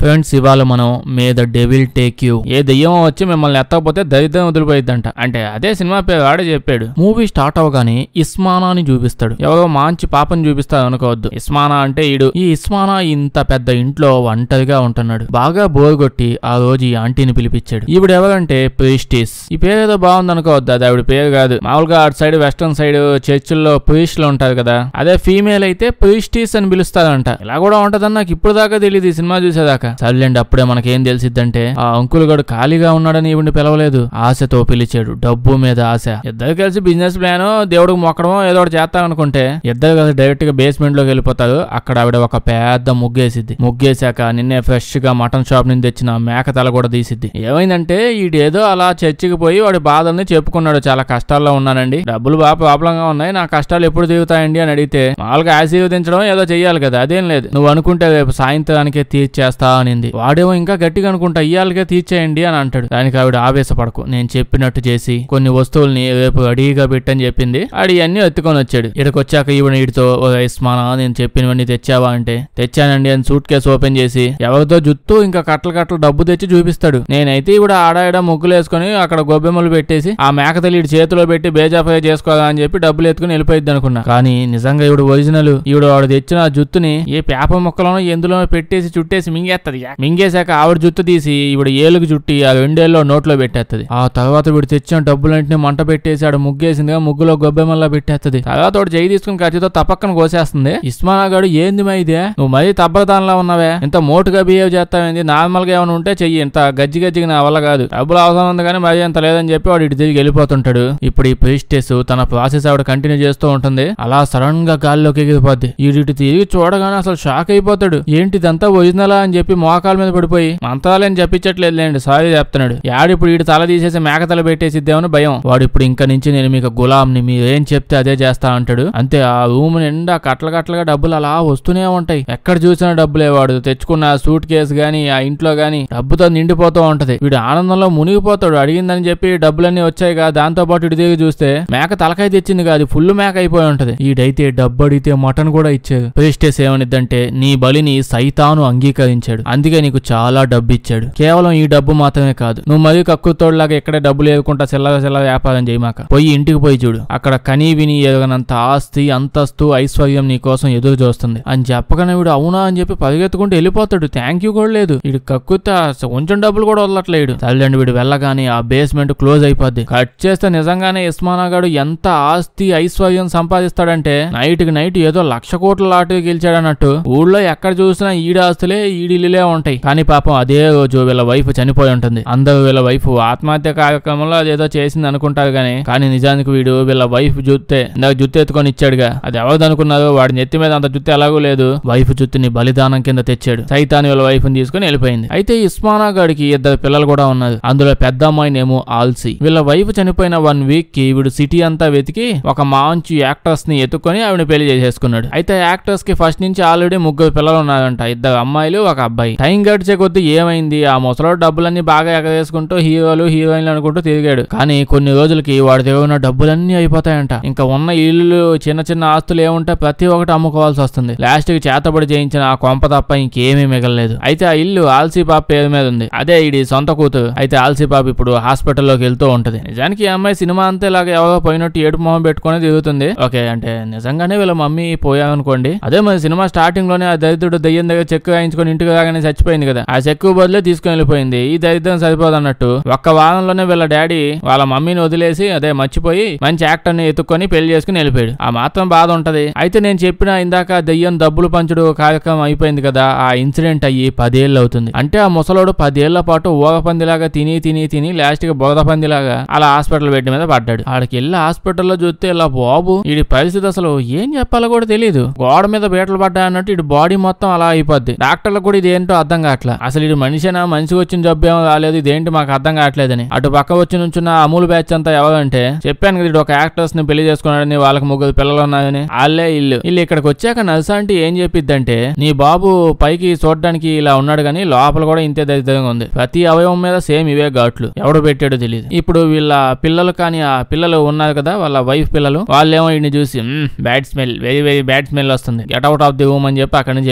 Friends, ఇవాళ మనం may the devil take you, ఏ దెయ్యం వచ్చి మిమ్మల్ని ఎత్తకపోతే దరిద్రం వదిలిపోయిద్దంట అంటే అదే సినిమా పేరు వాడే చెప్పాడు. మూవీ స్టార్ట్ అవగానే ఇస్మానాని చూపిస్తాడు. ఎవరో మంచి పాపని చూపిస్తాడు అనుకోవద్దు. ఇస్మానా అంటే ఈడు. ఈ ఇస్మానా ఇంత పెద్ద ఇంట్లో ఒంటరిగా ఉంటున్నాడు. బాగా బోర్ కొట్టి ఆ రోజు ఈ ఆంటీని పిలిపించాడు. ఈవిడ ఎవరంటే ప్రీస్టిస్. ఈ పేరు ఏదో బాగుంది అనుకోవద్దు, అది ఆవిడ పేరు కాదు. మామూలుగా అటు సైడ్ వెస్టర్న్ సైడ్ చర్చిల్లో ప్రీస్ట్లు ఉంటారు కదా, అదే ఫీమేల్ అయితే ప్రీస్టిస్ అని పిలుస్తారంట. ఇలా కూడా ఉంటదని నాకు ఇప్పుడు దాకా తెలియదు ఈ సినిమా చూసేదాకా. సర్లేండి, అప్పుడే మనకేం తెలిసిద్దంటే ఆ అంకుల్ గడు ఖాళీగా ఉన్నాడని ఈవిని పిలవలేదు, ఆశతో పిలిచాడు. డబ్బు మీద ఆశ. ఇద్దరు కలిసి బిజినెస్ ప్లాన్ దేవుడికి మొక్కడమో ఏదో ఒకటి చేస్తామనుకుంటే ఇద్దరు కలిసి డైరెక్ట్ గా బేస్మెంట్ లోకి వెళ్ళిపోతారు. అక్కడ ఆవిడ ఒక పెద్ద ముగ్గేసిద్ది. ముగ్గేశాక నిన్నే ఫ్రెష్ గా మటన్ షాప్ నుంచి తెచ్చిన మేక తల కూడా తీసిద్ది. ఏమైందంటే ఈడేదో అలా చర్చికి పోయి వాడి బాధల్ని చెప్పుకున్నాడు. చాలా కష్టాల్లో ఉన్నానండి, డబ్బులు బాగా ప్రాబ్లం గా ఉన్నాయి, నా కష్టాలు ఎప్పుడు తీరుతాయండి అని అడిగితే మామూలుగా ఆశీర్వదించడం ఏదో చెయ్యాలి కదా, అదేం లేదు, నువ్వు అనుకుంటే రేపు సాయంత్రానికే తీర్చేస్తా అనింది. వాడేమో ఇంకా గట్టిగా అనుకుంటా ఇయ్యాలకే తీర్చేయండి అని అంటాడు. దానికి ఆవిడ ఆవేశపడకు, నేను చెప్పినట్టు చేసి కొన్ని వస్తువుల్ని రేపు అడిగిగా పెట్టని చెప్పింది. ఆడి అన్ని ఎత్తుకొని వచ్చాడు. ఇక్కడికి వచ్చాక ఈవిడ వీడితో ఇస్మానా నేను చెప్పినవన్నీ తెచ్చావా అంటే తెచ్చానండి అని సూట్ కేసు ఓపెన్ చేసి ఎవరితో జుత్తు ఇంకా కట్టలు డబ్బు తెచ్చి చూపిస్తాడు. నేనైతే ఈవిడ ఆడాడ ముగ్గులు వేసుకుని అక్కడ గొబ్బెమ్మలు పెట్టేసి ఆ మేకతల్లి ఈడు చేతిలో పెట్టి బేజాఫై చేసుకోవాలా అని చెప్పి డబ్బులు ఎత్తుకుని వెళ్ళిపోయిద్ది అనుకున్నా. కానీ నిజంగా ఈవిడ ఒరిజినల్. ఈవిడ వాడు తెచ్చిన జుత్తుని ఏ పేపర్ మొక్కలోనో ఎందులోనో పెట్టేసి చుట్టేసి మింగేస్తది. మింగేశాక ఆవిడ జుత్తు తీసి ఈవిడ ఏలుగు చుట్టి ఆ రెండేళ్ళలో నోట్లో పెట్టేస్తది. ఆ తర్వాత వీడు తెచ్చిన డబ్బులంటిని మంట పెట్టేసి ఆడ ముగ్గేసిందిగా ముగ్గులో గొబ్బెమ్మల్లా పెట్టేస్తది. తర్వాత వాడు చేయి తీసుకుని కత్తితో తప్పక్కన కోసేస్తుంది. ఇస్మానా గాడు ఏంది మా ఇదే, నువ్వు మరీ తబ్బకదానిలా ఉన్నావే, ఇంత మోటుగా బిహేవ్ చేస్తావేంది, నార్మల్ గా ఏమైనా ఉంటే చెయ్యి, ఇంత గజ్జిగా నా వల్ల కాదు, డబ్బులు అవసరం ఉంది కానీ మరీ అంత లేదని చెప్పి వాడు ఇటు తిరిగి వెళ్ళిపోతుంటాడు. ఇప్పుడు ఈ ప్రీస్టెస్ తన ప్రాసెస్ ఆవిడ కంటిన్యూ చేస్తూ ఉంటుంది. అలా సడన్ గా గాల్లోకి ఎగిరిపోద్ది. ఇటు తిరిగి చూడగానే అసలు షాక్ అయిపోతాడు. ఏంటిదంతా ఒరిజినలా అని చెప్పి మోకాల మీద పడిపోయి మంత్రాలేని చెప్పించట్లేదు లేండి, సారీ చెప్తున్నాడు. యాడిప్పుడు ఈడు తల తీసేసి మేకతల పెట్టేసిద్దామని భయం. వాడు ఇప్పుడు ఇంకా నుంచి నేను మీకు గులాంని, మీరేం చెప్తే అదే చేస్తా అంటాడు. అంతే ఆ రూమ్ నిండా కట్లగా డబ్బులు అలా వస్తూనే ఉంటాయి. ఎక్కడ చూసినా డబ్బులే. వాడు తెచ్చుకున్న సూట్ కేసు గానీ ఆ ఇంట్లో గానీ డబ్బుతో నిండిపోతూ ఉంటది. వీడు ఆనందంలో మునిగిపోతాడు. అడిగిందని చెప్పి డబ్బులన్నీ వచ్చాయిగా, దాంతో పాటు ఇటు తిరిగి చూస్తే మేక తలకాయ తెచ్చింది కాదు, ఫుల్ మేక అయిపోయి ఉంటది. ఈడైతే డబ్బు అడిగితే మటన్ కూడా ఇచ్చాడు. ప్రీస్టెస్ ఏమనిద్దంటే నీ బలిని సైతాను అంగీకరించాడు, అందుకే నీకు చాలా డబ్బు ఇచ్చాడు. కేవలం ఈ డబ్బు మాత్రమే కాదు, నువ్వు మరీ కక్కుతోడులాగా ఎక్కడే డబ్బులు ఏరుకుంటా చిల్లర వ్యాపారం చేయమాక. పోయి ఇంటికి పోయి చూడు, అక్కడ కనీ విని ఎరగనంత ఆస్తి అంతస్తు ఐశ్వర్యం నీ కోసం ఎదురు చూస్తుంది అని చెప్పగానే వీడు అవునా అని చెప్పి పరిగెత్తుకుంటూ వెళ్ళిపోతాడు. థ్యాంక్ యూ కూడా లేదు. వీడు కక్కుతా కొంచెం డబ్బులు కూడా వదలట్లేడు. తల్లిదండ్రులు వీడు వెళ్ళగానే ఆ బేస్మెంట్ క్లోజ్ అయిపోద్ది. కట్ చేస్తే నిజంగానే ఇస్మానా గాడు ఎంత ఆస్తి ఐశ్వర్యం సంపాదిస్తాడంటే నైట్ ఏదో 1,00,000 కోట్ల లాటరీ గెలిచాడన్నట్టు ఊళ్ళో ఎక్కడ చూసినా ఈడి ఆస్తులే ఈడిల్లే ఉంటాయి. కానీ పాపం అదే రోజు వీళ్ళ వైఫ్ చనిపోయి ఉంటుంది. అందరూ వీళ్ళ వైఫ్ ఆత్మహత్య కార్యక్రమంలో అదేదో చేసింది అనుకుంటారు కానీ నిజానికి వీడు వీళ్ళ వైఫ్ జుత్తే జుత్తు ఎత్తుకొని ఇచ్చాడుగా. అది ఎవరిది అనుకున్నారు, వాడి నెత్తి మీద అంత జుత్తు ఎలాగూ లేదు. వైఫ్ జుత్తుని బలిదానం కింద తెచ్చాడు. సైతాన్ వీళ్ళ వైఫ్ ని తీసుకుని వెళ్ళిపోయింది. అయితే ఇస్మానా గాడికి 2 పిల్లలు కూడా ఉన్నారు. అందులో పెద్ద అమ్మాయినేమో ఆల్సీ. వీళ్ళ వైఫ్ చనిపోయిన 1 వీక్ కి వీడు సిటీ అంతా వెతికి ఒక మంచి యాక్టర్స్ ని ఎత్తుకొని ఆవిడ పెళ్లి చేసేసుకున్నాడు. అయితే యాక్టర్స్ కి ఫస్ట్ నుంచి ఆల్రెడీ 3 పిల్లలు ఉన్నారంట, 2 అమ్మాయిలు 1 అబ్బాయి. టైం గడిచే కొద్ది ఏమైంది, ఆ ముసలోడు డబ్బులన్నీ బాగా ఎగరేసుకుంటూ హీరోలు హీరోయిన్లు అనుకుంటూ తిరిగాడు. కానీ కొన్ని రోజులకి వాడి దగ్గర ఉన్న డబ్బులన్నీ అయిపోతాయంట. ఇంకా ఉన్న ఇల్లు చిన్న ఆస్తులు ఏముంటే ప్రతి ఒక్కటి అమ్ముకోవాల్సి వస్తుంది. లాస్ట్ కి చేతబడి చేయించిన ఆ కొంప తప్ప ఇంకేమీ మిగలలేదు. అయితే ఆ ఇల్లు ఆల్సీ పాప పేరు మీద ఉంది. అదే ఇది సొంత కూతురు. అయితే ఆల్సీ పాప ఇప్పుడు హాస్పిటల్లోకి వెళ్తూ ఉంటది. నిజానికి ఈ అమ్మాయి సినిమా అంతా ఇలాగ ఎవరో పోయినట్టు ఏడుపు మొహం పెట్టుకుని తిరుగుతుంది. ఓకే, అంటే నిజంగానే వీళ్ళ మమ్మీ పోయామనుకోండి. అదే మరి సినిమా స్టార్టింగ్ లోనే ఆ దరిద్రుడు దయ్యం దగ్గర చెక్ రాయించుకొని ఇంటికి రాగానే చచ్చిపోయింది కదా, ఆ చెక్కు బదులే తీసుకుని వెళ్ళిపోయింది. ఈ దరిద్రం సరిపోదు అన్నట్టు 1 వారంలోనే వీళ్ళ డాడీ వాళ్ళ మమ్మీని వదిలేసి అదే మర్చిపోయి మంచి యాక్టర్ ని ఎత్తుకొని పెళ్లి చేసుకుని వెళ్ళిపోయాడు. ఆ మాత్రం బాధ ఉంటది. అయితే నేను చెప్పిన ఇందాక దయ్యం డబ్బులు పంచుడు కార్యక్రమం అయిపోయింది కదా, ఆ ఇన్సిడెంట్ అయ్యి 10 ఏళ్ళు అవుతుంది. అంటే ఆ ముసలోడు 10 ఏళ్ల పాటు ఊగపందిలాగా తిని లాస్ట్ కి బురద పందిలాగా అలా హాస్పిటల్ బెడ్ మీద పడ్డాడు. ఆడికి వెళ్ళి హాస్పిటల్లో చూస్తే ఇలా బాబు వీడి పరిస్థితి అసలు ఏం చెప్పాలో కూడా తెలియదు. గోడ మీద బీటలు పడ్డా అన్నట్టు ఇటు బాడీ మొత్తం అలా అయిపోద్ది. డాక్టర్లకు కూడా ఇదేంటో అర్థం కావట్లేదు. అసలు ఇది మనిషినా, మనిషికి వచ్చిన జబ్బు ఏమో రాలేదు, ఇదేంటి మాకు అర్థం కావట్లేదని. అటు పక్క వచ్చి నుంచున్న అమూల్ బ్యాచ్ అంతా ఎవరంటే చెప్పాను కదా, ఒక యాక్టర్స్ ని పెళ్లి చేసుకున్నాడని, వాళ్ళకి 3 పిల్లలు ఉన్నాయని. వాళ్ళే ఇల్లు ఇక్కడికి వచ్చాక నర్సాంటి ఏం చెప్పిద్దంటే నీ బాబు పైకి చూడడానికి ఇలా ఉన్నాడు కానీ లోపల కూడా ఇంతే దరిద్రంగా ఉంది. ప్రతి అవయవం మీద సేమ్ ఇవే ఘాట్లు. ఎవడు పెట్టాడో తెలియదు. ఇప్పుడు వీళ్ళ పిల్లలు కానీ ఆ పిల్లలు ఉన్నారు కదా వాళ్ళ వైఫ్ పిల్లలు, వాళ్ళేమో వీడిని చూసి bad smell, very bad smell వస్తుంది, get out of the room అని చెప్పి అక్కడి నుంచి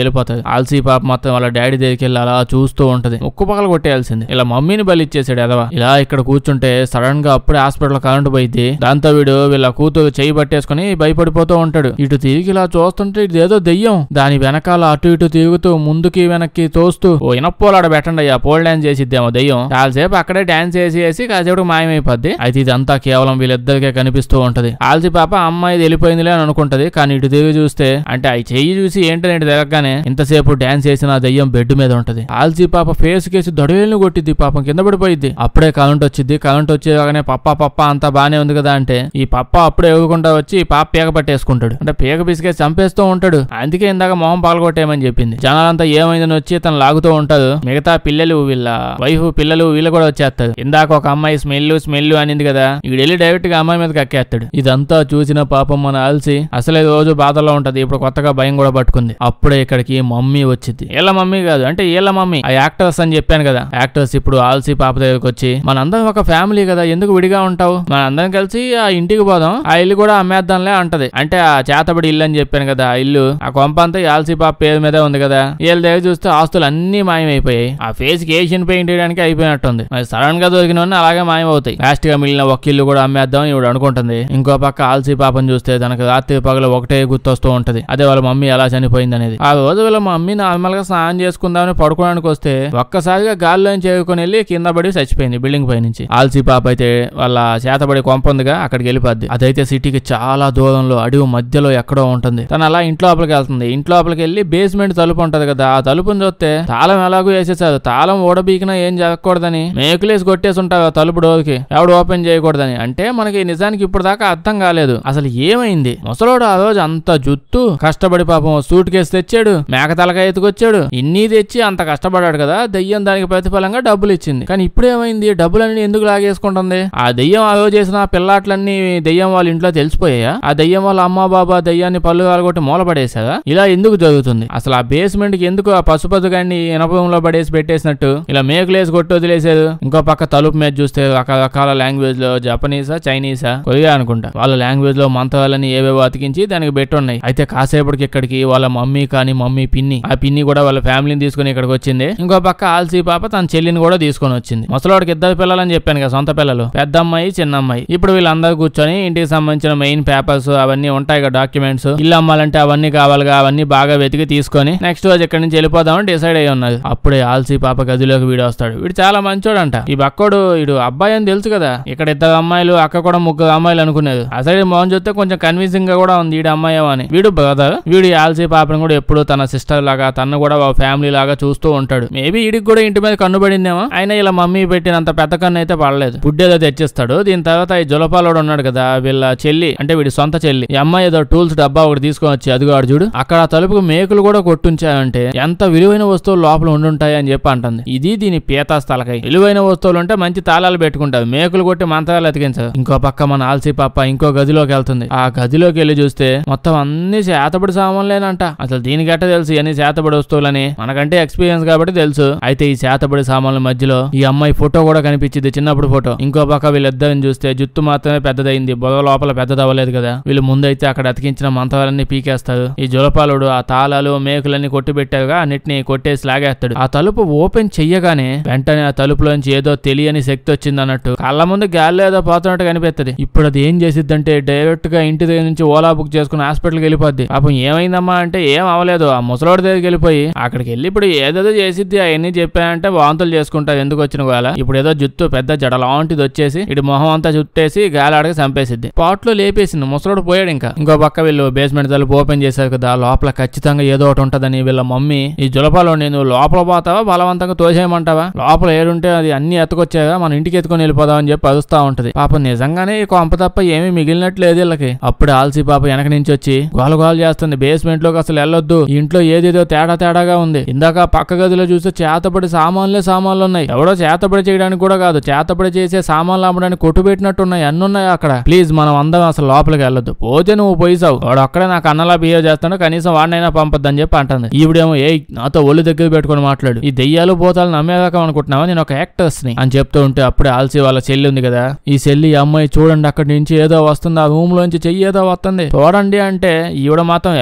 వెళ్ళిపోతారు. ఆల్సీ పాప మొత్తం వాళ్ళ డాడీ దగ్గరికి వెళ్ళి అలా చూస్తూ ఉంటది. ముక్కు పగల కొట్టేయాల్సింది. ఇలా మమ్మీని బలి ఇచ్చేసాడు ఎదవా. ఇలా ఇక్కడ కూర్చుంటే సడన్ గా అప్పుడే హాస్పిటల్ కరెంట్ పోయింది. దాంతో వీడు వీళ్ళ కూతురు చేయి పట్టేసుకుని భయపడిపోతూ ఉంటాడు. ఇటు తిరిగి ఇలా చూస్తుంటే ఇదేదో దెయ్యం దాని వెనకాల అటు ఇటు తిరుగుతూ ముందుకి వెనక్కి తోస్తూ ఓ ఇనప్పోలాడ పెట్టండి అయ్యా పోల్ డాన్స్ చేసిద్దేమో దెయ్యం. చాలాసేపు అక్కడే డాన్స్ చేసి కాసేపు మాయమైపోద్ది. అయితే ఇదంతా కేవలం వీళ్ళిద్దరికే కనిపిస్తూ ఉంటది. ఆల్సీ పాప అమ్మాయి వెళ్ళిపోయిందిలే అని అనుకుంటది. కానీ ఇటు తిరిగి చూస్తే అంటే ఆ చెయ్యి చూసి ఏంటనేది తిరగగానే ఇంతసేపు డాన్స్ చేసిన ఆ దెయ్యం బెడ్ మీద ఉంటది. ఆల్సీ పాప ఫేస్ కేసి దొడవేళ్ళని కొట్టిద్ది. పాపం కింద పడిపోయింది. అప్పుడే కరెంట్ వచ్చింది. కరెంట్ వచ్చేగానే పప్ప అంతా బానే ఉంది కదా అంటే ఈ పప్ప అప్పుడే ఎగురుకుంటా వచ్చి ఈ పాప పీక పట్టేసుకుంటాడు. అంటే పీక పిసికేసి చంపేస్తూ ఉంటాడు. అందుకే ఇందాక మొహం పగలగొట్టేయమని చెప్పింది. జనాలంతా ఏమైందని వచ్చి తను లాగుతూ ఉంటాడు. మిగతా పిల్లలు వీళ్ళ వైఫ్ పిల్లలు వీళ్ళు కూడా వచ్చేస్తారు. ఇందాక ఒక అమ్మాయి స్మెల్ అనింది కదా ఇక్కడ వెళ్ళి డైరెక్ట్ గా అమ్మాయి మీద కక్కేస్తాడు. ఇదంతా చూసిన పాపం మన ఆల్సి అసలే రోజు బాధలో ఉంటది. ఇప్పుడు కొత్తగా భయం కూడా పట్టుకుంది. అప్పుడే ఇక్కడికి మమ్మీ వచ్చింది. వీళ్ళ మమ్మీ కాదు అంటే వీళ్ళ మమ్మీ ఆ యాక్టర్స్ అని చెప్పాను కదా. యాక్టర్స్ ఇప్పుడు ఆల్సి పాప దగ్గరకు వచ్చి మనందరం ఒక ఫ్యామిలీ కదా ఎందుకు విడిగా ఉంటావు మనందరం కలిసి ఆ ఇంటికి పోదాం ఆ ఇల్లు కూడా అమ్మేద్దాంలే అంటది. అంటే ఆ చేతబడి ఇల్లు అని చెప్పాను కదా ఆ ఇల్లు ఆ కొంప అంతా ఆల్సి పాప పేరు మీదే ఉంది కదా. వీళ్ళ దగ్గర చూస్తే ఆస్తులు అన్ని మాయమైపోయాయి. ఆ ఫేస్ కి ఏషియన్ పెయింట్ వేయడానికి అయిపోయినట్టుంది. మరి సడన్ గా దొరికిన అలాగే మాయమవుతాయి. లాస్ట్ గా మిగిలిన ఒక ఇల్లు కూడా అమ్మేద్దాం ఇవిడ అనుకుంటుంది. ఇంకో పక్క ఆల్సి పాపని చూస్తే తనకు రాత్రి పగలు ఒకటే గుర్తొస్తూ ఉంటది. అదే వాళ్ళ మమ్మీ ఎలా చనిపోయింది అనేది. ఆ రోజు వాళ్ళ మమ్మీ నార్మల్ గా స్నానం చేసుకుందామని పడుకోవడానికి వస్తే ఒక్కసారిగా గాల్లో చేరుకుని వెళ్ళి కింద పడి చచ్చిపోయింది బిల్డింగ్ పై నుంచి. ఆల్సి పాప అయితే వాళ్ళ చేతబడి కొంప ఉందిగా అక్కడికి వెళ్ళిపోద్ది. అదైతే సిటీకి చాలా దూరంలో అడవి మధ్యలో ఎక్కడో ఉంటుంది. తను అలా ఇంట్లో లోపలికి వెళ్తుంది. ఇంట్లో లోపలికి వెళ్ళి బేస్మెంట్ తలుపు ఉంటది కదా ఆ తలుపుని చూస్తే తాళం ఎలాగో వేసేసారు. తాళం ఓడబీకినా ఏం జరగకూడదని మేకులేసి కొట్టేసి ఉంటారు తలుపు డోర్కి ఎవడు ఓపెన్ చేయకూడదని. అంటే మనకి నిజానికి ఇప్పుడు దాకా అర్థం కాలేదు అసలు ఏమైంది. ముసలోడు ఆ రోజు అంత జుత్తు కష్టపడి పాపం సూట్ కేసు తెచ్చాడు మేక తలకాయ ఎత్తుకొచ్చాడు ఇన్ని తెచ్చి అంత కష్టపడ్డాడు కదా. దెయ్యం దానికి ప్రతిఫలంగా డబ్బులు ఇచ్చింది. కానీ ఇప్పుడు ఏమైంది డబ్బులన్నీ ఎందుకు లాగేసుకుంటుంది. ఆ దెయ్యం ఆ రోజు చేసిన పిల్లాట్లన్నీ దెయ్యం వాళ్ళ ఇంట్లో తెలిసిపోయా. ఆ దెయ్యం వాళ్ళ అమ్మ బాబా దెయ్యాన్ని పళ్ళు కాలగొట్టి మూలపడేసారా. ఇలా ఎందుకు జరుగుతుంది అసలు. ఆ బేస్మెంట్ కి ఎందుకు ఆ పసుపసు గాన్ని ఇనపంలో పడేసి పెట్టేసినట్టు ఇలా మేకులేసి కొట్టి వదిలేసారు. ఇంకో పక్క తలుపు మీద చూస్తే రకరకాల లాంగ్వేజ్ లో జపనీసా చైనీసా కొరియా అనుకుంటా వాళ్ళ లాంగ్వేజ్ లో మంత్రాలని ఏవేవో అతికించి దానికి పెట్టున్నాయి. అయితే కాసేపటికి ఇక్కడికి వాళ్ళ మమ్మీ కానీ మమ్మీ పిన్ని ఆ పిన్ని కూడా వాళ్ళ ఫ్యామిలీని తీసుకుని ఇక్కడికి వచ్చింది. ఇంకో పక్క ఆల్సీ పాప తన చెల్లిని కూడా తీసుకొని వచ్చింది. ముసలోడికి ఇద్దరు పిల్లలని చెప్పాను కదా సొంత పిల్లలు పెద్ద అమ్మాయి చిన్న అమ్మాయి. ఇప్పుడు వీళ్ళందరూ కూర్చొని ఇంటికి సంబంధించిన మెయిన్ పేపర్స్ అవన్నీ ఉంటాయి కదా డాక్యుమెంట్స్ ఇల్లు అమ్మాలంటే అవన్నీ కావాలిగా అవన్నీ బాగా వెతికి తీసుకొని నెక్స్ట్ రోజు ఇక్కడ నుంచి వెళ్ళిపోదామని డిసైడ్ అయ్యి ఉన్నారు. అప్పుడే ఆల్సీ పాప గదిలోకి వీడు వస్తాడు. వీడు చాలా మంచోడంట. ఈ బక్కోడు వీడు అబ్బాయి అని తెలుసు కదా. ఇక్కడ ఇద్దరు అమ్మాయిలు అక్క కూడా ముగ్గురు అమ్మాయిలు అనుకునేది. అసలు మోహన్ చూస్తే కొంచెం కన్విన్సింగ్ గా కూడా ఉంది వీడు అమ్మాయి అని. వీడు బ్రదర్. వీడు ఆల్సీ పాపను కూడా ఎప్పుడు తన సిస్టర్ లాగా తను కూడా ఫ్యామిలీ లాగా చూస్తూ ఉంటాడు. మేబీ వీడికి కూడా ఇంటి మీద కన్ను పడిందేమో. అయినా ఇలా మమ్మీ పెట్టినంత పెద్ద కన్ను అయితే పడలేదు. ఫుడ్ ఏదో తెచ్చిస్తాడు. దీని తర్వాత ఈ జులపాలోడు ఉన్నాడు కదా వీళ్ళ చెల్లి అంటే వీడి సొంత చెల్లి. ఈ అమ్మాయి ఏదో టూల్స్ డబ్బా ఒకటి తీసుకొని వచ్చి అదిగో ఆడు చూడు అక్కడ తలుపుకు మేకులు కూడా కొట్టుంచాయంటే ఎంత విలువైన వస్తువులు లోపల ఉండుంటాయి అని చెప్పి అంటుంది. ఇది దీని పీతా స్థలకై. విలువైన వస్తువులు ఉంటే మంచి తాళాలు పెట్టుకుంటారు. మేకులు కొట్టి మంత్రాలు ఎతికించారు. ఇంకో పక్క మన ఆల్సీ పాప ఇంకో గదిలోకి వెళ్తుంది. ఆ గదిలోకి వెళ్ళి చూస్తే మొత్తం అన్ని చేతబడి సామాన్లేనంట. అసలు దీనికి ఎట్ట తెలుసు అన్ని చేతబడి వస్తువులని మనకంటే ఎక్స్పీరియన్స్ కాబట్టి తెలుసు. అయితే ఈ చేతబడి సామాన్ల మధ్యలో ఈ అమ్మాయి ఫోటో కూడా కనిపించింది చిన్నప్పుడు ఫోటో. ఇంకో పక్క వీళ్ళిద్దరిని చూస్తే జుత్తు మాత్రమే పెద్దదైంది బొద లోపల పెద్దదవ్వలేదు కదా. వీళ్ళు ముందైతే అక్కడ అతికించిన మంత్రాలన్నీ పీకేస్తారు. ఈ జులపాలుడు ఆ తాళాలు మేకులన్నీ కొట్టి పెట్టారుగా అన్నిటిని కొట్టేసి లాగేస్తాడు. ఆ తలుపు ఓపెన్ చెయ్యగానే వెంటనే ఆ తలుపులోంచి ఏదో తెలియని శక్తి వచ్చింది అన్నట్టు కళ్ళ ముందు గాల్లో ఏదో పోతున్నట్టు కనిపిస్తుంది. ఇప్పుడు అది ఏం చేసిద్దంటే డైరెక్ట్ గా ఇంటి దగ్గర నుంచి ఓలా బుక్ చేసుకుని హాస్పిటల్కి వెళ్ళిపోద్ది. పాపం ఏమైందమ్మా అంటే ఏం అవలేదు. ఆ ముసలోడి దగ్గరికి వెళ్ళిపోయి అక్కడికి వెళ్ళి ఇప్పుడు ఏదేదో చేసిద్ది అవన్నీ చెప్పానంటే వాంతులు చేసుకుంటారు ఎందుకు వచ్చిన గాల. ఇప్పుడు ఏదో జుత్తు పెద్ద జడలాంటిది వచ్చేసి ఇటు మొహం అంతా చుట్టేసి గాలాడకి చంపేసిద్ది. పాట్లో లేపేసింది. ముసలోడు పోయాడు. ఇంకా ఇంకో పక్క వీళ్ళు బేస్మెంట్ తలుపు ఓపెన్ చేశారు కదా లోపల ఖచ్చితంగా ఏదో ఒకటి ఉంటదని వీళ్ళ మమ్మీ ఈ జులపాలో నేను లోపల పోతావా బలవంతంగా తోసేయమంటావా లోపల ఏడుంటే అది అన్ని ఎత్తుకొచ్చాగా మన ఇంటికి ఎత్తుకొని వెళ్ళిపోదాం అని చెప్పి అరుస్తా ఉంటది. పాపం నిజంగానే ఈ కొంప తప్ప ఏమీ మిగిలినట్లేదు వీళ్ళకి. అప్పుడు ఆల్సీ పాప వెనక నుంచి వచ్చి గోల చేస్తుంది. బేస్మెంట్ లోకి అసలు వెళ్ళొద్దు ఇంట్లో ఏదేదో తేడాగా ఉంది. ఇందాక పక్క గదిలో చూస్తే చేతబడి సామాన్లు ఉన్నాయి. ఎవడో చేతబడి చేయడానికి కూడా కాదు చేతబడి చేసే సామాన్లు అమ్మడానికి కొట్టు పెట్టినట్టున్నాయి అన్ని ఉన్నాయి అక్కడ. ప్లీజ్ మనం అందరం అసలు లోపలికి వెళ్ళొద్దు. పోతే నువ్వు పోయిసావు వాడు అక్కడే నాకు అన్నలా బిహేవ్ చేస్తాడు కనీసం వాడినైనా పంపొద్దని చెప్పి అంటుంది. ఈవిడేమో ఏ నాతో ఒళ్ళు దగ్గర పెట్టుకుని మాట్లాడు ఈ దెయ్యాలు పోతాలు నమ్మేదాకా అనుకుంటున్నావా నేను ఒక యాక్టర్స్ ని అని చెప్తూ ఉంటే అప్పుడే ఆల్సీ వాళ్ళ చెల్లి ఉంది కదా ఈ చెల్లి అమ్మాయి చూడండి అక్కడి నుంచి ఏదో వస్తుంది ఆ రూమ్ లోంచి చెయ్యి ఏదో వస్తుంది చూడండి అంటే ఈవిడ మాత్రం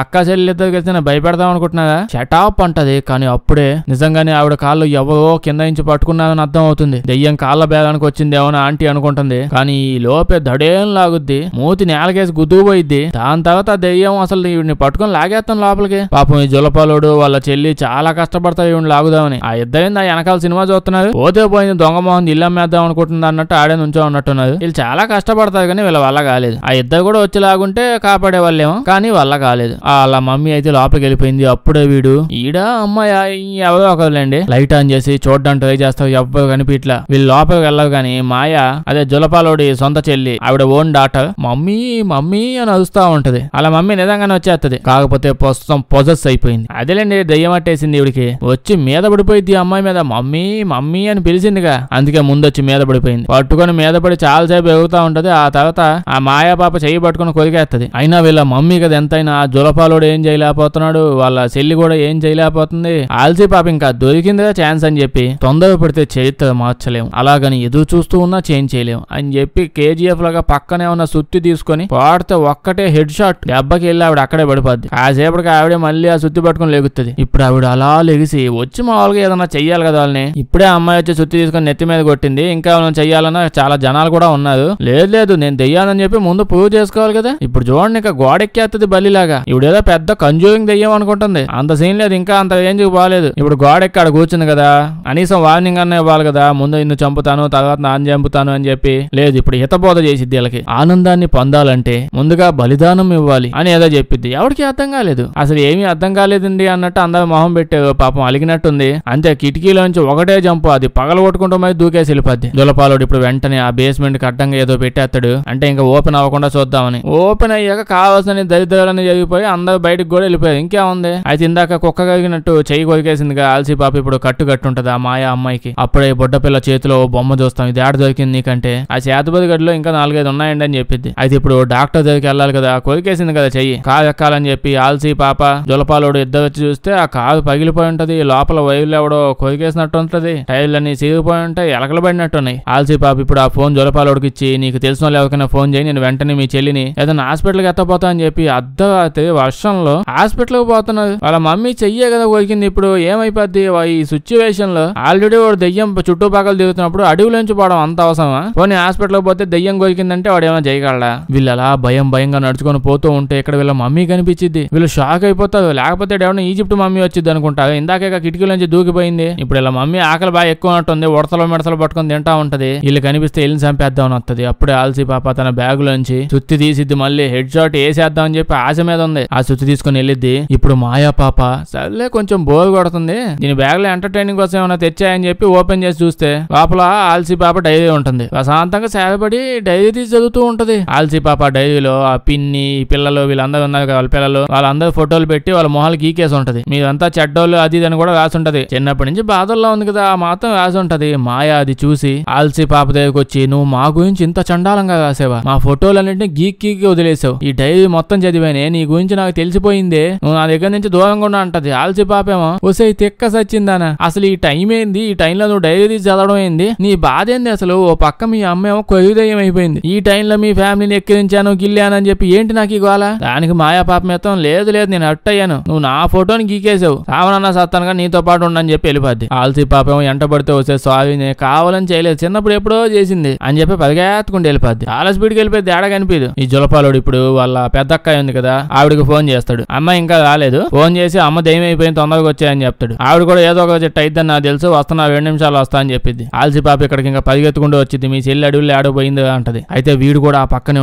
అక్క చెల్లి ఇద్దరు కలిసి భయపెడదాం అనుకుంటున్నారా షటాప్ అంటుంది. ఉంటది. కానీ అప్పుడే నిజంగానే ఆవిడ కాళ్ళు ఎవరో కింద నుంచి పట్టుకున్నారని అర్థం అవుతుంది. దెయ్యం కాళ్ళ బేరానికి వచ్చిందేమో ఆంటీ అనుకుంటుంది. కానీ ఈ లోపే దడేం లాగుద్ది, మూతి నేలకేసి గుద్దుకుపోయిద్ది. దాని తర్వాత దెయ్యం అసలు ఈవిడిని పట్టుకుని లాగేస్తాను లోపలికి. పాపం ఈ జులపాలుడు వాళ్ళ చెల్లి చాలా కష్టపడతారు ఈవిని లాగుదామని. ఆ ఇద్దరింది ఆ వెనకాల సినిమా చూస్తున్నారు. పోతే పోయింది దొంగ మొహం ఇల్లు అమ్మేద్దాం అనుకుంటుంది అన్నట్టు ఆడే నుంచో ఉన్నట్టున్నారు. వీళ్ళు చాలా కష్టపడతారు కానీ వీళ్ళ వల్ల కాలేదు. ఆ ఇద్దరు కూడా వచ్చి లాగుంటే కాపాడే వాళ్ళేమో, కానీ వల్ల కాలేదు. వాళ్ళ మమ్మీ అయితే లోపలికి వెళ్ళిపోయింది. అప్పుడే వీడు ఈడ అమ్మాయి ఎవరో ఒకరులేండి లైట్ ఆన్ చేసి చూడడానికి ట్రై చేస్తారు. ఎవ్వరు కనిపిట్లా. వీళ్ళు లోపలికి వెళ్ళరు కానీ మాయ అదే జులపాలోడి సొంత చెల్లి ఆవిడ ఓన్ డాటర్ మమ్మీ మమ్మీ అని అరుస్తా ఉంటది. అలా మమ్మీ నిజంగానే వచ్చేస్తది. కాకపోతే ప్రస్తుతం పొజెస్ అయిపోయింది. అదేలేండి దెయ్యం అట్టేసింది ఈవిడికి. వచ్చి మీద పడిపోయింది అమ్మాయి మీద. మమ్మీ మమ్మీ అని పిలిచిందిగా, అందుకే ముందొచ్చి మీద పడిపోయింది. పట్టుకొని మీద పడి చాలాసేపు ఎగురుతా ఉంటది. ఆ తర్వాత ఆ మాయా పాప చెయ్యి పట్టుకుని కొరికేస్తది. అయినా వీళ్ళ మమ్మీ కదా ఎంతైనా జులపాలోడు ఏం చేయలేకపోతున్నాడు, వాళ్ళ చెల్లి కూడా ఏం చేయలేకపోతుంది. ఆల్సీ పాప ఇంకా దొరికిందిగా ఛాన్స్ అని చెప్పి తొందర పడితే చరిత్ర మార్చలేము, అలాగని ఎదురు చూస్తూ ఉన్నా చేంజ్ చేయలేము అని చెప్పి కేజీఎఫ్ లాగా పక్కనే ఉన్న సుత్తి తీసుకొని పాడితే ఒక్కటే హెడ్ షాట్ దెబ్బకి వెళ్ళి ఆవిడ అక్కడే పడిపోద్ది. కాసేపటికి ఆవిడే మళ్ళీ ఆ సుత్తి పట్టుకుని లెగుతుంది. ఇప్పుడు ఆవిడ అలా లెగిసి వచ్చి మామూలుగా ఏదన్నా చెయ్యాలి కదా వాళ్ళని. ఇప్పుడే అమ్మాయి వచ్చి సుత్తి తీసుకొని నెత్తి మీద కొట్టింది. ఇంకా మనం చెయ్యాలన్నా చాలా జనాలు కూడా ఉన్నారు. లేదు నేను దెయ్యాలని చెప్పి ముందు ప్రూవ్ చేసుకోవాలి కదా. ఇప్పుడు చూడండి ఇంకా గోడెక్కేస్తుంది బలిలాగా. ఇప్పుడేదో పెద్ద కంజూరింగ్ దెయ్యం అనుకుంటుంది. అంత సీన్ లేదు, ఇంకా అంత రేంజ్కి బాగాలేదు. ఇప్పుడు గోడెక్కి ఆడ కూర్చుంది కదా, కనీసం వార్నింగ్ అన్న ఇవ్వాలి కదా. ముందు ఇన్ను చంపుతాను తర్వాత నాన్న చంపుతాను అని చెప్పి. లేదు ఇప్పుడు హితబోధ చేసిద్ది వీళ్ళకి. ఆనందాన్ని పొందాలంటే ముందుగా బలిదానం ఇవ్వాలి అని ఏదో చెప్పిద్ది. ఎవరికి అర్థం కాలేదు, అసలు ఏమీ అర్థం కాలేదండి అన్నట్టు అందరూ మొహం పెట్టారు. పాపం అలిగినట్టుంది. అంతే కిటికీలోంచి ఒకటే జంపు, అది పగల కొట్టుకుంటూ మరి దూకేసి వెళ్ళిపోద్ది. జులపాలుడు ఇప్పుడు వెంటనే ఆ బేస్మెంట్ కి అడ్డంగా ఏదో పెట్టేస్తాడు. అంటే ఇంకా ఓపెన్ అవ్వకుండా చూద్దామని. ఓపెన్ అయ్యాక కావాల్సిన దరిద్రాలన్నీ జరిగిపోయి అందరూ బయటకు కూడా వెళ్ళిపోయారు. ఇంకేముంది, అయితే ఇందాక కుక్క కలిగినట్టు చెయ్యి కొరికేసిందిగా ఆల్సీ పాప ఇప్పుడు కట్టుంటది ఆ మాయా అమ్మాయికి. అప్పుడే బుడ్డపిల్ల చేతిలో బొమ్మ చూస్తాం. ఇది ఆడ దొరికింది నీకంటే ఆ చేతబది గడిలో ఇంకా 4-5 ఉన్నాయండి అని చెప్పింది. అయితే ఇప్పుడు డాక్టర్ దగ్గరికి వెళ్ళాలి కదా, కొరికేసింది కదా చెయ్యి, కారు ఎక్కాలని చెప్పి ఆల్సీ పాప జులపాలుడు ఇద్దరు వచ్చి చూస్తే ఆ కారు పగిలిపోయి ఉంటది. లోపల వైర్లు ఎవడో కొరికేసినట్టు ఉంటది. టైర్లన్నీ సిగిపోయి ఉంటాయి, ఎలకలు పడినట్టున్నాయి. ఆల్సీ పాప ఇప్పుడు ఆ ఫోన్ జులపాలుడికి ఇచ్చి నీకు తెలిసిన వాళ్ళు ఎవరికైనా ఫోన్ చేయి, నేను వెంటనే మీ చెల్లిని ఏదైనా హాస్పిటల్కి ఎత్తపోతా అని చెప్పి అర్ధరాత్రి వర్షంలో హాస్పిటల్కి పోతున్నారు. వాళ్ళ మమ్మీ చెయ్యే కదా కొరికింది. ఇప్పుడు ఏమైపోద్ది ఈ సిచ్యువేషన్ లో? ఆల్రెడీ వాడు దెయ్యం చుట్టుపక్కల తిరుగుతున్నప్పుడు అడవిలోంచి పోవడం అంత అవసరమా? పోనీ హాస్పిటల్కి పోతే దెయ్యం కొరికిందంటే వాడు ఏమైనా చేయగలడా? వీళ్ళు అలా భయంగా నడుచుకొని పోతూ ఉంటే ఇక్కడ వీళ్ళ మమ్మీ కనిపించింది. వీళ్ళు షాక్ అయిపోతారు. లేకపోతే ఏమన్నా ఈజిప్ట్ మమ్మీ వచ్చింది అనుకుంటారు. ఇందాకే కిటికీలోంచి దూకిపోయింది. ఇప్పుడు ఇలా మమ్మీ ఆకలి బాగా ఎక్కువ ఉంటుంది, ఉడతలో మిడతలు పట్టుకొని తింటా ఉంటది. వీళ్ళు కనిపిస్తే వెళ్ళి చంపేద్దాం అని వస్తుంది. అప్పుడే ఆల్సీ పాప తన బ్యాగ్ లోంచి సుత్తి తీసిద్ది. మళ్ళీ హెడ్ షాట్ వేసేద్దాం అని చెప్పి ఆశ మీద ఉంది. ఆ సుత్తి తీసుకుని వెళ్ళిద్ది. ఇప్పుడు మాయా పాప సర్లే కొంచెం బోర్ కొడుతుంది, దీని బ్యాగ్ లో ఎంటర్టైనింగ్ కోసం ఏమైనా తెచ్చాయని చెప్పి ఓపెన్ చేసి చూస్తే లోపల ఆల్సీ పాప డైరీ ఉంటుంది. ప్రశాంతంగా సేపడి డైరీ తీసి చదువుతూ ఉంటది. ఆల్సీ పాప డైరీలో ఆ పిన్ని పిల్లలు వీళ్ళందరూ ఉన్నారు కదా, వాళ్ళ పిల్లలు వాళ్ళందరూ ఫోటోలు పెట్టి వాళ్ళ మొహాలు గీకేసి ఉంటది. మీరంతా చెడ్డోళ్ళు అది అని కూడా రాసి ఉంటది. చిన్నప్పటి నుంచి బాధల్లో ఉంది కదా, ఆ మాత్రం రాసి ఉంటది. మాయా అది చూసి ఆల్సీ పాప దగ్గరకు వచ్చి నువ్వు మా గురించి ఇంత చండాలంగా రాసావా? మా ఫోటోలన్నింటినీ గీకి వదిలేసావు. ఈ డైరీ మొత్తం చదివానే, నీ గురించి నాకు తెలిసిపోయిందే, నువ్వు నా దగ్గర నుంచి దూరంగా ఉన్నా అంటది. ఆల్సీ పాపేమో ఒసే తిక్క సచ్చిందానా, అసలు ఈ టైం ఏంది, ఈ టైంలో నువ్వు డైరీ తీసి చదవడం ఏంది, నీ బాధ ఏంది అసలు? ఓ పక్క మీ అమ్మేమో కొయ్యుదయం అయిపోయింది, ఈ టైంలో మీ ఫ్యామిలీని ఎక్కిరించాను గిల్లాను అని చెప్పి ఏంటి నాకు ఈ గోల? దానికి మాయా పాప మొత్తం లేదు నేను హట్ అయ్యాను, నువ్వు నా ఫోటోని గీకేసావు, రావణన్నా సత్తానుగా నీతో పాటు ఉండని చెప్పి వెళ్ళిపోద్ది. ఆల్సీ పాపేమో ఎంటబడితే వస్తే సారీ నేను కావాలని చేయలేదు, చిన్నప్పుడు ఎప్పుడో చేసింది అని చెప్పి పరిగెత్తుకుంటూ వెళ్ళిపోద్ది. చాలా స్పీడ్కి వెళ్ళిపోయి తేడా కనిపించదు. ఈ జులపాలుడు ఇప్పుడు వాళ్ళ పెద్ద అక్కాయి ఉంది కదా, ఆవిడకి ఫోన్ చేస్తాడు. అమ్మాయి ఇంకా రాలేదు, ఫోన్ చేసి అమ్మ దయ్యం అయిపోయింది తొందరగా వచ్చాయని చెప్తాడు. ఆవిడ కూడా ఏదో ఒక చెట్టు అయిద్దని నాకు తెలుసు, వస్తున్నా 2 నిమిషాలు వస్తా అని చెప్పింది. ఆల్సీ పాప ఇక్కడికి ఇంకా పరిగెత్తుకుంటూ వచ్చింది. మీ చెల్లి అడవుల్లో ఆడపోయింది అంటది. అయితే వీడు కూడా ఆ పక్కనే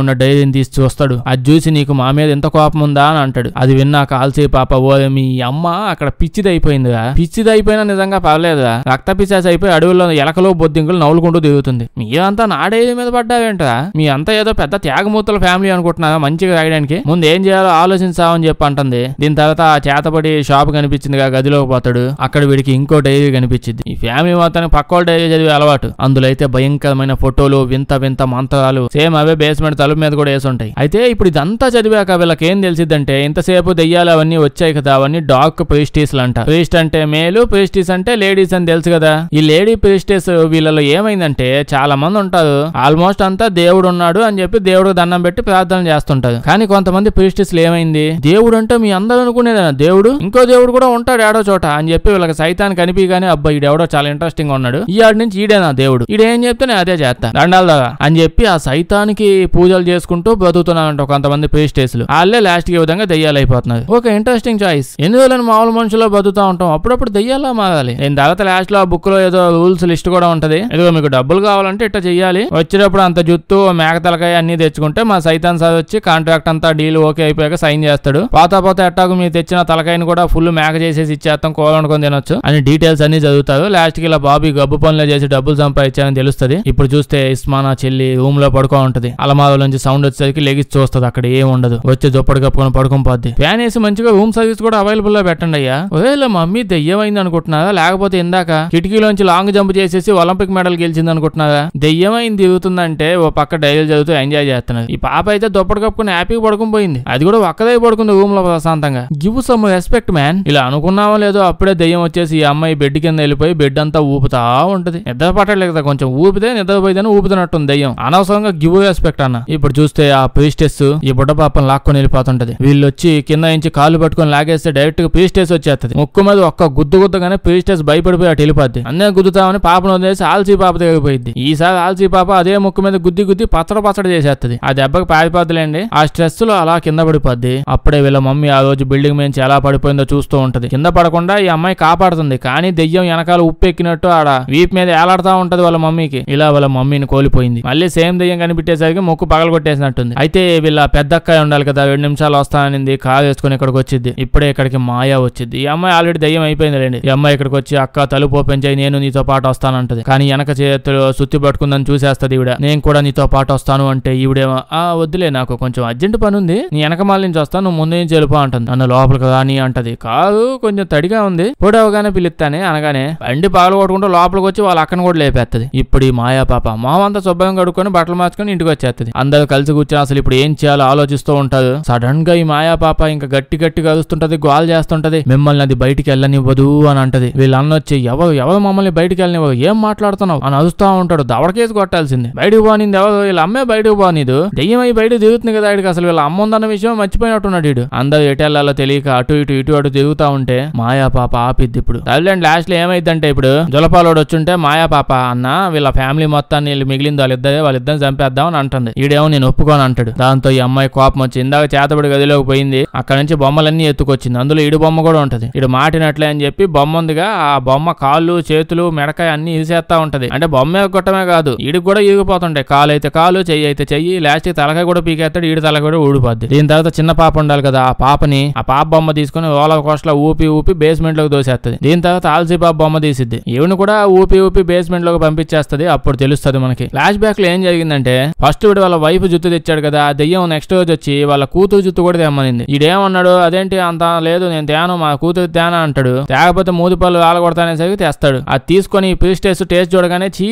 ఉన్న డైరీని తీసి చూస్తాడు. అది చూసి నీకు మా మీద ఎంత కోపం ఉందా అని అంటాడు. అది విన్నాక ఆల్సీ పాప ఓ మీ అమ్మ అక్కడ పిచ్చిదైపోయిందిగా, పిచ్చిదైపోయినా నిజంగా పర్లేదుగా, రక్త పిచ్చాసి అయిపోయి అడవుల్లో ఎలకలు బొద్దింకలు నవ్వులుకుంటూ తిరుగుతుంది. మీరంతా నా డైరీ మీద పడ్డావేంటా? మీ అంతా ఏదో పెద్ద త్యాగమూర్తుల ఫ్యామిలీ అనుకుంటున్నారా మంచిగా రాయడానికి? ముందు ఏం చేయాలో ఆలోచించావని చెప్పి అంటుంది. దీని తర్వాత ఆ చేతపడి షాప్ కనిపించిందిగా, గదిలోకి పోతాడు. అక్కడ వీడికి ఇంకో డైరీ కనిపించింది. ఈ ఫ్యామిలీ మొత్తానికి పక్కోళ్ళ డైరీ చదివే అలవాటు. అందులో అయితే భయంకరమైన ఫోటోలు, వింత వింత మంత్రాలు, సేమ్ అవే బేస్మెంట్ తలుపు మీద కూడా వేసి ఉంటాయి. అయితే ఇప్పుడు ఇదంతా చదివాక వీళ్ళకి ఏం తెలిసిద్దంటే, ఇంతసేపు దెయ్యాలు అవన్నీ వచ్చాయి కదా, అవన్నీ డార్క్ ప్రీస్టీస్లు అంట. ప్రీస్ట్ అంటే మేలు, ప్రీస్టీస్ అంటే లేడీస్ అని తెలుసు కదా. ఈ లేడీ ప్రీస్టీస్ వీళ్ళలో ఏమైందంటే చాలా మంది ఉంటారు, ఆల్మోస్ట్ అంతా దేవుడు ఉన్నాడు అని చెప్పి దేవుడికి దండం పెట్టి ప్రార్థన చేస్తుంటారు. కానీ కొంతమంది ప్రీస్టీస్లు ఏమైంది, దేవుడు అంటే మీ అందరూ అనుకునేదా దేవుడు, ఇంకో దేవుడు కూడా కూడా ఉంటాడు ఏడో చోట అని చెప్పి వీళ్ళకి సైతాన్ని కనిపిగానే అబ్బా ఈడెవడో చాలా ఇంట్రెస్టింగ్ గా ఉన్నాడు, ఈ ఆడి నుంచి ఈడే నా దేవుడు, ఈడేం చెప్తే నేను అదే చేస్తా దండాలు దాగా అని చెప్పి ఆ సైతానికి పూజలు చేసుకుంటూ బతుకుతున్నారంట కొంతమంది ప్రీస్టేసులు. వాళ్ళే లాస్ట్ కి విధంగా దెయ్యాలు అయిపోతున్నారు. ఒక ఇంట్రెస్టింగ్ చాయిస్. ఎందువల్ల మామూలు మనుషులో బతుకుతా ఉంటాం, అప్పుడప్పుడు దెయ్యాలా మారాలి. నేను తర్వాత లాస్ట్ లో ఆ బుక్ లో ఏదో రూల్స్ లిస్ట్ కూడా ఉంటది, ఇదిగో మీకు డబ్బులు కావాలంటే ఇట్లా చెయ్యాలి, వచ్చేటప్పుడు అంత జుత్తు మేక తలకాయ అన్ని తెచ్చుకుంటే మా సైతాన్ సార్ వచ్చి కాంట్రాక్ట్ అంతా డీల్ ఓకే అయిపోయాక సైన్ చేస్తాడు, పోతా ఎట్టాకు మీరు తెచ్చిన తలకాయని కూడా ఫుల్ మేక చేసేసి ఇచ్చేస్తాం, కోవాలనుకొని తినొచ్చు అని డీటెయిల్స్ అన్ని చదువుతారు. లాస్ట్ కి ఇలా బాబీ గబ్బు పనులు చేసి డబ్బులు సంపాదించారని తెలుస్తుంది. ఇప్పుడు చూస్తే ఇస్మానా చెల్లి రూమ్ లో పడుకో ఉంటది. అలమాల నుంచి సౌండ్ వచ్చేసరికి లెగిసి చూస్తుంది, అక్కడ ఏం ఉండదు, వచ్చి దుప్పటి కప్పుకొని పడుకొని పోద్ది. ఫ్యాన్ వేసి మంచిగా రూమ్ సర్వీస్ కూడా అవైలబుల్ లో పెట్టండి అయ్యా. ఒకవేళ మమ్మీ దెయ్యమైంది అనుకుంటున్నారా, లేకపోతే ఇందాక కిటికీలోంచి లాంగ్ జంప్ చేసేసి ఒలింపిక్ మెడల్ గెలిచింది అనుకుంటున్నారా? దెయ్యమైంది తిరుగుతుందంటే ఓ పక్క డైరీలు చదువుతూ ఎంజాయ్ చేస్తున్నది. ఈ పాప అయితే దుప్పటి కప్పుకుని హ్యాపీగా పడుకుని పోయింది, అది కూడా ఒక్కదే పడుకుంది రూమ్ లో ప్రశాంతంగా. Give some respect man. ఇలా అనుకున్నావో లేదో అప్పుడే దెయ్యం వచ్చేసి ఈ అమ్మాయి బెడ్ కింద వెళ్ళిపోయి బెడ్ అంతా ఊపుతా ఉంటది. నిద్ర పట్టలేదు కదా, కొంచెం ఊపితే నిద్రపోయితేనే ఊపుతున్నట్టుంది దెయ్యం. అనవసరంగా గివ్ రెస్పెక్ట్ అన్న. ఇప్పుడు చూస్తే ఆ ప్రీస్టెస్ ఈ బుడ్డ పాపను లాక్కొని వెళ్ళిపోతుంటది. వీళ్ళు వచ్చి కింద నుంచి కాళ్ళు పట్టుకొని లాగేస్తే డైరెక్ట్ గా ప్రీస్టెస్ వచ్చేస్తుంది. ముక్కు మీద ఒక్క గుద్దుగానే ప్రీస్టెస్ భయపడిపోయి అటు వెళ్ళిపోద్ది. అన్నీ గుద్దుతామని పాపను వదిలేసి ఆల్సీ పాప తెగిపోయింది. ఈసారి ఆల్సీ పాప అదే ముక్కు మీద గుద్ది పచ్చడి చేసేస్తుంది. ఆ దెబ్బకి పారిపోద్దులేండి. ఆ స్ట్రెస్ లో అలా కింద పడిపోద్ది. అప్పుడే వీళ్ళ మమ్మీ ఆ రోజు బిల్డింగ్ మీద ఎలా పడిపోయిందో చూస్తూ ఉంటది. కింద పడకుండా ఈ అమ్మాయి కాపాడుతుంది, కానీ దెయ్యం వెనకాల ఉప్పు ఎక్కినట్టు ఆడ వీప్ మీద ఏలాడుతా ఉంటది వాళ్ళ మమ్మీకి. ఇలా వాళ్ళ మమ్మీని కోల్పోయింది. మళ్ళీ సేమ్ దెయ్యం కనిపించేసరికి ముక్కు పగలగొట్టేసినట్టుంది. అయితే వీళ్ళ పెద్ద అక్కాయి ఉండాలి కదా, 2 నిమిషాలు వస్తాననింది, కారు వేసుకుని ఇక్కడికి వచ్చింది. ఇప్పుడే ఇక్కడికి మాయా వచ్చింది. ఈ అమ్మాయి ఆల్రెడీ దెయ్యం అయిపోయిందిలేండి. ఈ అమ్మాయి ఇక్కడికి వచ్చి అక్క తలుపు ఓపెన్ చేయి, నేను నీతో పాటు వస్తానంటది. కానీ వెనక చేతులు సుత్తి పట్టుకుందని చూసేస్తది ఈవిడ. నేను కూడా నీతో పాటు వస్తాను అంటే ఈవిడేమో వద్దులే, నాకు కొంచెం అర్జెంట్ పని ఉంది, నీ వెనకమాల నుంచి వస్తాను, నువ్వు ముందు నుంచి వెళ్ళిపో అంటుంది. నన్ను లోపలికి రాని అంటది. కాదు కొంచెం తడిగా ఉంది, పొడవగానే పిలుస్తానే అనగానే బండి పాలు కొట్టుకుంటూ లోపలికి వచ్చి వాళ్ళ అక్కను కూడా లేపేస్తుంది. ఇప్పుడు ఈ మాయా పాప మామంతా శుభ్రంగా కడుక్కొని బట్టలు మార్చుకొని ఇంటికి వచ్చేస్తుంది. అందరూ కలిసి కూర్చొని అసలు ఇప్పుడు ఏం చేయాలో ఆలోచిస్తూ ఉంటారు. సడన్ గా ఈ మాయా పాప ఇంకా గట్టి కలుస్తుంటది, గోల్ చేస్తుంటది. మిమ్మల్ని అది బయటికి వెళ్ళనివ్వదు అని అంటది. వీళ్ళు అన్నొచ్చి ఎవరు మమ్మల్ని బయటికి వెళ్ళనివ్వదు, ఏం మాట్లాడుతున్నావు అని అరుస్తా ఉంటాడు. దవడకేసి కొట్టాల్సింది. బయటకు పోనింది ఎవరు, వీళ్ళ అమ్మే బయటకు పోనీదు, దెయ్యం అయి బయట తిరుగుతుంది కదా ఇడికి, అసలు వీళ్ళ అమ్మ ఉందన్న విషయం మర్చిపోయినట్టున్నాడు వీడు. అందరూ ఎటెళ్లాలో తెలియక అటు ఇటు తిరుగుతా ఉంటే మాయా పాప ఆపిద్ది. ఇప్పుడు తల్లి లాస్ట్ లో ఏమైందంటే ఇప్పుడు జలపాలోడు వచ్చుంటే మాయా పాప అన్న వీళ్ళ ఫ్యామిలీ మొత్తాన్ని మిగిలింది వాళ్ళిద్దరిని చంపేద్దాం అని అంటుంది. ఈడేమో నేను ఒప్పుకోని అంటాడు. దాంతో ఈ అమ్మాయి కోపం వచ్చి ఇందాక చేతబడి గదిలోకి పోయింది, అక్కడ నుంచి బొమ్మలన్నీ ఎత్తుకొచ్చింది. అందులో ఈడు బొమ్మ కూడా ఉంటది. ఇడు మాటినట్లే అని చెప్పి బొమ్మ ఉందిగా, ఆ బొమ్మ కాళ్ళు చేతులు మెడకాయ అన్ని ఇరిసేస్తా ఉంటది. అంటే బొమ్మే కొట్టమే కాదు ఈడికి కూడా ఇరిగిపోతుంటాయి. కాలు అయితే కాలు, చెయ్యి అయితే చెయ్యి, లాస్ట్ తలకాయ కూడా పీకేస్తాడు. ఈడు తలకాయ కూడా ఊడిపోద్ది. దీని తర్వాత చిన్న పాప ఉండాలి కదా, ఆ పాప బొమ్మ తీసుకుని రోలర్ కోస్టర్ లో ఊపి బేస్మెంట్ లోకి దోసేస్తుంది. దీని తర్వాత ఆల్సీ పాప బొమ్మ తీసిద్ది. ఈవిని కూడా ఊపి బేస్మెంట్ లోకి పంపించేస్తుంది. అప్పుడు తెలుస్తుంది మనకి. ఫ్లాష్ బ్యాక్ లో ఏం జరిగిందంటే ఫస్ట్ వీడు వాళ్ళ వైఫ్ జుత్తు తెచ్చాడు కదా, ఆ దెయ్యం నెక్స్ట్ రోజు వచ్చి వాళ్ళ కూతురు జుత్తు కూడా తెమ్మనింది. ఈడేమన్నాడు, అదేంటి అంత లేదు నేను తేను, మా కూతురు తేనా అంటాడు. తేకపోతే మూది పళ్ళు ఆలగొడతానేసరికి తెస్తాడు. అది తీసుకొని ప్రీస్టేస్ టేస్ట్ చూడగానే చీ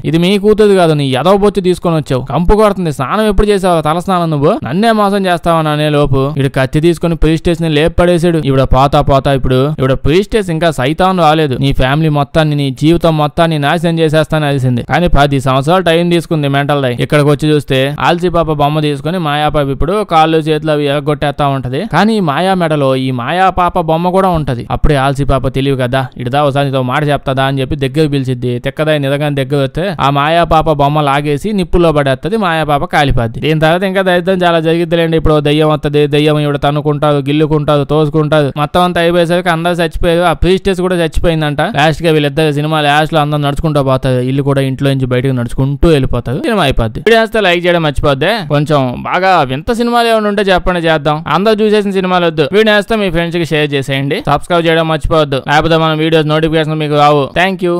ఇది మీ కూతురు కాదు, నీ ఎదవ బొచ్చు తీసుకొని వచ్చావు, కంపు కొడుతుంది, స్నానం ఎప్పుడు చేసావు, తల స్నానం నువ్వు, నన్నే మోసం చేస్తావని అనే లోపు ఇడు కత్తి తీసుకుని ప్రీస్టేస్ ని లేపడేసాడు. ఇవిడ పోతా ఇప్పుడు ఇవిడ ప్రీస్టేస్ ఇంకా సైతాన్ రాలేదు, నీ ఫ్యామిలీ మొత్తాన్ని నీ జీవితం మొత్తాన్ని నాశనం చేసేస్తాను అలిసింది. కానీ 10 సంవత్సరాలు టైం తీసుకుంది మెంటల్ దై. ఇక్కడికి వచ్చి చూస్తే ఆల్సీ పాప బొమ్మ తీసుకుని మాయా పాప ఇప్పుడు కాళ్ళు చేతులు అవి ఎగొట్టేస్తా ఉంటది. కానీ ఈ మాయా మెడలో ఈ మాయా పాప బొమ్మ కూడా ఉంటది. అప్పుడే ఆల్సీ పాప తెలివి కదా, ఇడదా ఒకసారి నీతో మాట చెప్తాదా అని చెప్పి దగ్గర పిలిచిద్ది. తెక్కదాయి నిజంగానే దగ్గర వస్తే ఆ మాయా పాప బొమ్మ లాగేసి నిప్పుల్లో పడేస్తుంది. మాయా పాప కాలిపోద్ది. దీని తర్వాత ఇంకా దరిద్రం చాలా జరిగిద్దిలేండి. ఇప్పుడు దెయ్యం వస్తుంది, దెయ్యం ఇవిడ తన్నుకుంటారు, గిల్లుకుంటారు, తోసుకుంటారు, మొత్తం అంతా అయిపోయేసరికి అందరూ చచ్చిపోయారు. ఆ ప్రీస్టెస్ కూడా చచ్చిపోయిందంట. లాస్ట్ గా వీళ్ళిద్దరు సినిమా లాస్ట్ లో అందరూ నడుచుకుంటూ పోతారు. ఇల్లు కూడా ఇంట్లో నుంచి బయటకు నడుచుకుంటూ వెళ్ళిపోతారు. సినిమా అయిపోద్ది. వీడియోస్తే లైక్ చేయడం మర్చిపోద్ది. కొంచెం బాగా వింత సినిమాలు ఏమైనా ఉంటే చెప్పండి, చేద్దాం. అందరూ చూసేసిన సినిమాలు వద్దు. వీడియో వేస్తే మీ ఫ్రెండ్స్ కి షేర్ చేసేయండి. సబ్స్క్రైబ్ చేయడం మర్చిపోవద్దు, లేకపోతే మన వీడియోస్ నోటిఫికేషన్ మీకు రావు. Thank you.